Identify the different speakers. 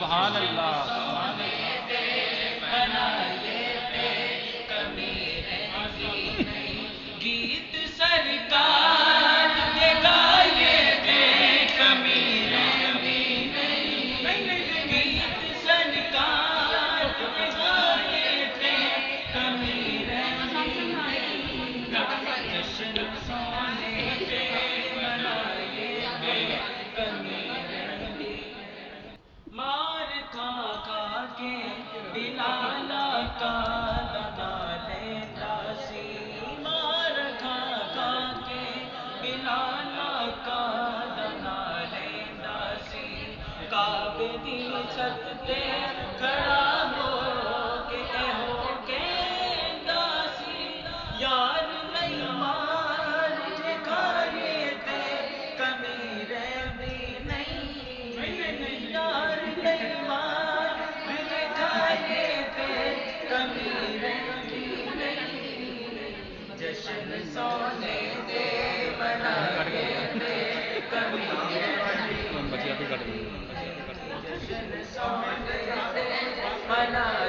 Speaker 1: سبحان اللہ
Speaker 2: گیت سرکار کے گائے تھے کمی رہی نہیں، گیت سرکار کے گائے تھے کمی رہی نہیں، جشن سونے پہ منائے تھے کمی رہی، مار کھا کھا کے بلالا کا دنا لیتا سی، مار کھا کھا کے بلالا کا دنا لیتا سی، کعبے دی چھت تے کھڑا ہو کے داسی، یار لئی مار کھائے تے کمی رہی نہیں، یار لئی مار کھائے تے کمی رہی نہیں، جشن سونے دے منائے تے کمی رہی نہیں، جشن سونے دے منائے